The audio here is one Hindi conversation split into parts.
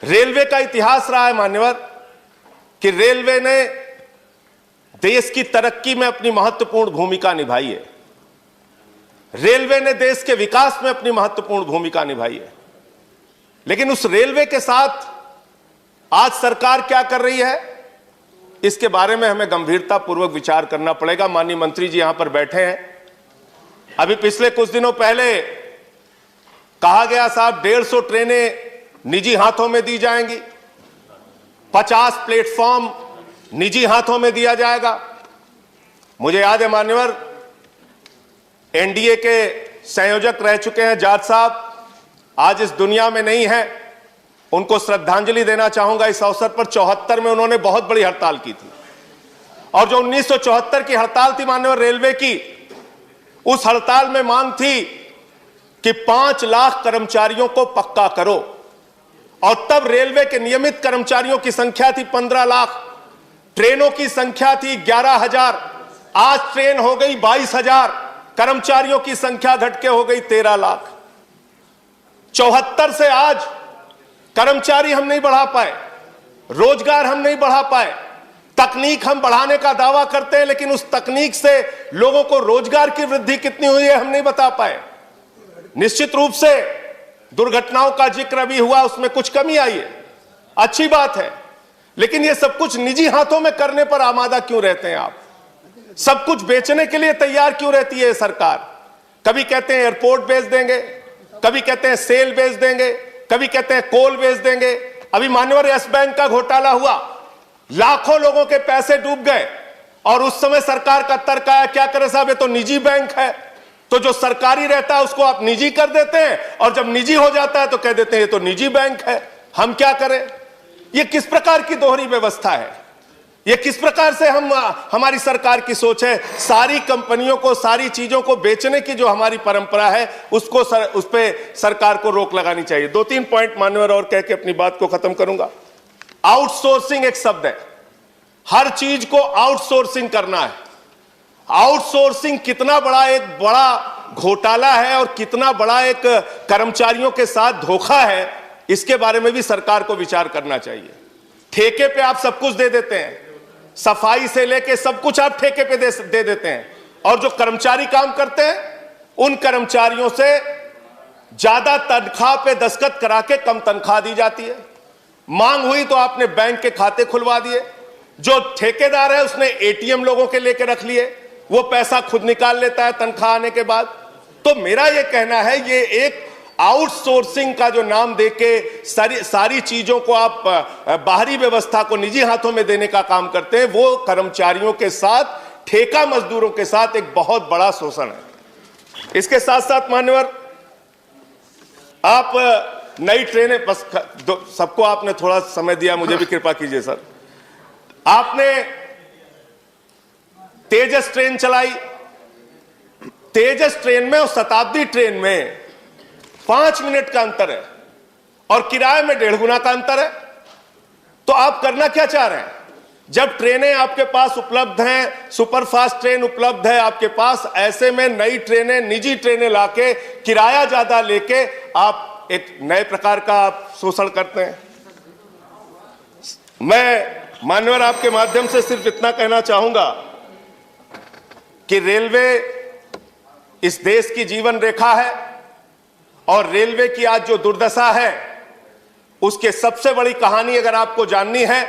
रेलवे का इतिहास रहा है मान्यवर कि रेलवे ने देश की तरक्की में अपनी महत्वपूर्ण भूमिका निभाई है। रेलवे ने देश के विकास में अपनी महत्वपूर्ण भूमिका निभाई है। लेकिन उस रेलवे के साथ आज सरकार क्या कर रही है, इसके बारे में हमें गंभीरता पूर्वक विचार करना पड़ेगा। माननीय मंत्री जी यहां पर बैठे हैं। अभी पिछले कुछ दिनों पहले कहा गया साहब 150 ट्रेनें निजी हाथों में दी जाएंगी, 50 प्लेटफॉर्म निजी हाथों में दिया जाएगा। मुझे याद है मान्यवर, एनडीए के संयोजक रह चुके हैं जाट साहब, आज इस दुनिया में नहीं है। उनको श्रद्धांजलि देना चाहूंगा इस अवसर पर। 74 में उन्होंने बहुत बड़ी हड़ताल की थी, और जो 1974 की हड़ताल थी मान्यवर रेलवे की, उस हड़ताल में मांग थी कि 5 लाख कर्मचारियों को पक्का करो। और तब रेलवे के नियमित कर्मचारियों की संख्या थी 15 लाख, ट्रेनों की संख्या थी 11,000। आज ट्रेन हो गई 22,000, कर्मचारियों की संख्या घट के हो गई 13 लाख। 74 से आज कर्मचारी हम नहीं बढ़ा पाए, रोजगार हम नहीं बढ़ा पाए। तकनीक हम बढ़ाने का दावा करते हैं, लेकिन उस तकनीक से लोगों को रोजगार की वृद्धि कितनी हुई है हम नहीं बता पाए। निश्चित रूप से दुर्घटनाओं का जिक्र अभी हुआ, उसमें कुछ कमी आई है, अच्छी बात है। लेकिन ये सब कुछ निजी हाथों में करने पर आमादा क्यों रहते हैं आप? सब कुछ बेचने के लिए तैयार क्यों रहती है सरकार? कभी कहते हैं एयरपोर्ट बेच देंगे, कभी कहते हैं सेल बेच देंगे, कभी कहते हैं कोल बेच देंगे। अभी मान्यवर यस बैंक का घोटाला हुआ, लाखों लोगों के पैसे डूब गए, और उस समय सरकार का तर्क आया क्या करें साहब, ये तो निजी बैंक है। तो जो सरकारी रहता है उसको आप निजी कर देते हैं, और जब निजी हो जाता है तो कह देते हैं ये तो निजी बैंक है, हम क्या करें? ये किस प्रकार की दोहरी व्यवस्था है? ये किस प्रकार से हमारी सरकार की सोच है? सारी कंपनियों को, सारी चीजों को बेचने की जो हमारी परंपरा है, उसको उस पे सरकार को रोक लगानी चाहिए। 2-3 पॉइंट मान्यवर और कह के अपनी बात को खत्म करूंगा। आउटसोर्सिंग एक शब्द है, हर चीज को आउटसोर्सिंग करना है। आउटसोर्सिंग कितना बड़ा घोटाला है और कितना बड़ा एक कर्मचारियों के साथ धोखा है, इसके बारे में भी सरकार को विचार करना चाहिए। ठेके पे आप सब कुछ दे देते हैं, सफाई से लेके सब कुछ आप ठेके पे दे देते हैं, और जो कर्मचारी काम करते हैं उन कर्मचारियों से ज्यादा तनख्वाह पे दस्तखत करा के कम तनख्वाह दी जाती है। मांग हुई तो आपने बैंक के खाते खुलवा दिए। जो ठेकेदार है उसने एटीएम लोगों के लेके रख लिए, वो पैसा खुद निकाल लेता है तनख्वाह आने के बाद। तो मेरा ये कहना है, ये एक आउटसोर्सिंग का जो नाम देके सारी चीजों को आप बाहरी व्यवस्था को निजी हाथों में देने का काम करते हैं, वो कर्मचारियों के साथ, ठेका मजदूरों के साथ एक बहुत बड़ा शोषण है। इसके साथ साथ मान्यवर, आप नई ट्रेनें, बस सबको आपने थोड़ा समय दिया, मुझे भी कृपा कीजिए सर। आपने तेजस ट्रेन चलाई, तेजस ट्रेन में और शताब्दी ट्रेन में 5 मिनट का अंतर है, और किराए में 1.5 गुना का अंतर है। तो आप करना क्या चाह रहे हैं? जब ट्रेनें आपके पास उपलब्ध हैं, सुपरफास्ट ट्रेन उपलब्ध है आपके पास, ऐसे में नई ट्रेनें, निजी ट्रेनें लाके किराया ज्यादा लेके आप एक नए प्रकार का आप शोषण करते हैं। मैं मान्यवर आपके माध्यम से सिर्फ इतना कहना चाहूंगा कि रेलवे इस देश की जीवन रेखा है, और रेलवे की आज जो दुर्दशा है उसके सबसे बड़ी कहानी अगर आपको जाननी है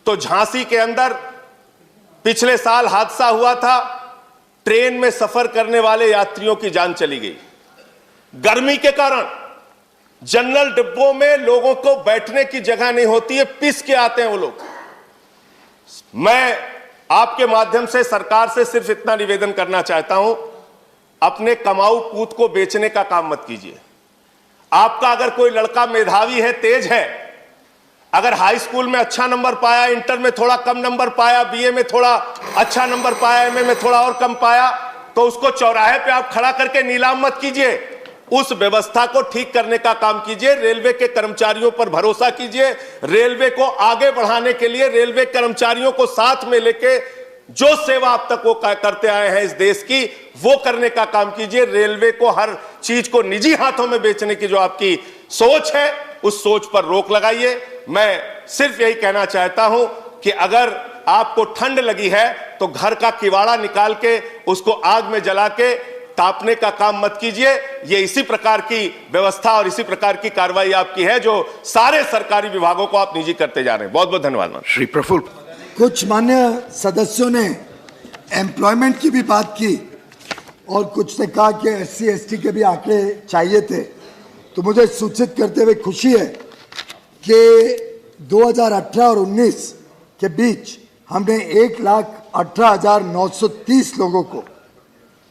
तो झांसी के अंदर पिछले साल हादसा हुआ था। ट्रेन में सफर करने वाले यात्रियों की जान चली गई गर्मी के कारण। जनरल डिब्बों में लोगों को बैठने की जगह नहीं होती है, पिस के आते हैं वो लोग। मैं आपके माध्यम से सरकार से सिर्फ इतना निवेदन करना चाहता हूं, अपने कमाऊ पूत को बेचने का काम मत कीजिए। आपका अगर कोई लड़का मेधावी है, तेज है, अगर हाई स्कूल में अच्छा नंबर पाया, इंटर में थोड़ा कम नंबर पाया, बीए में थोड़ा अच्छा नंबर पाया, एमए में थोड़ा और कम पाया, तो उसको चौराहे पे आप खड़ा करके नीलाम मत कीजिए। उस व्यवस्था को ठीक करने का काम कीजिए। रेलवे के कर्मचारियों पर भरोसा कीजिए। रेलवे को आगे बढ़ाने के लिए रेलवे कर्मचारियों को साथ में लेके जो सेवा अब तक वो करते आए हैं इस देश की, वो करने का काम कीजिए। रेलवे को हर चीज को निजी हाथों में बेचने की जो आपकी सोच है, उस सोच पर रोक लगाइए। मैं सिर्फ यही कहना चाहता हूं कि अगर आपको ठंड लगी है तो घर का किवाड़ा निकाल के उसको आग में जला के तापने का काम मत कीजिए। ये इसी प्रकार की व्यवस्था और इसी प्रकार की कार्रवाई आपकी है जो सारे सरकारी विभागों को आप निजी करते जा रहे हैं। बहुत बहुत धन्यवाद। श्री प्रफुल्ल। कुछ मान्य सदस्यों ने एम्प्लॉयमेंट की भी बात की और कुछ ने कहा कि SC ST के भी आंकड़े चाहिए थे। तो मुझे सूचित करते हुए खुशी है कि 2018 और 19 के बीच हमने 1,18,930 लोगों को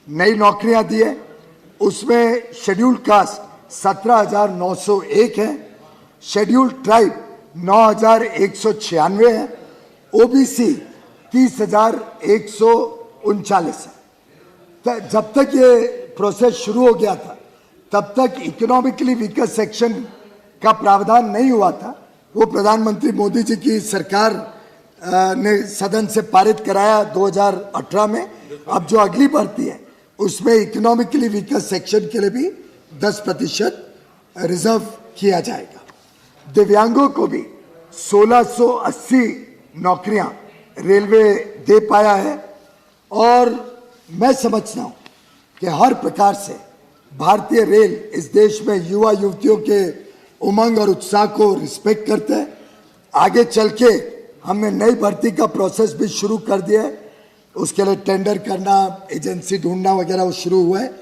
नई नौकरियां दी है। उसमें शेड्यूल्ड कास्ट 17,901 है, शेड्यूल्ड ट्राइब 9,196 है, OBC 30,139 है। जब तक ये प्रोसेस शुरू हो गया था तब तक इकोनॉमिकली वीकर सेक्शन का प्रावधान नहीं हुआ था। वो प्रधानमंत्री मोदी जी की सरकार ने सदन से पारित कराया 2018 में। अब जो अगली भर्ती है उसमें इकोनॉमिकली वीकर सेक्शन के लिए भी 10% रिजर्व किया जाएगा। दिव्यांगों को भी 1680 नौकरियां रेलवे दे पाया है और मैं समझता हूं कि हर प्रकार से भारतीय रेल इस देश में युवा युवतियों के उमंग और उत्साह को रिस्पेक्ट करते हैं। आगे चल के हमने नई भर्ती का प्रोसेस भी शुरू कर दिया है। उसके लिए टेंडर करना, एजेंसी ढूंढना वगैरह वो शुरू हुआ है।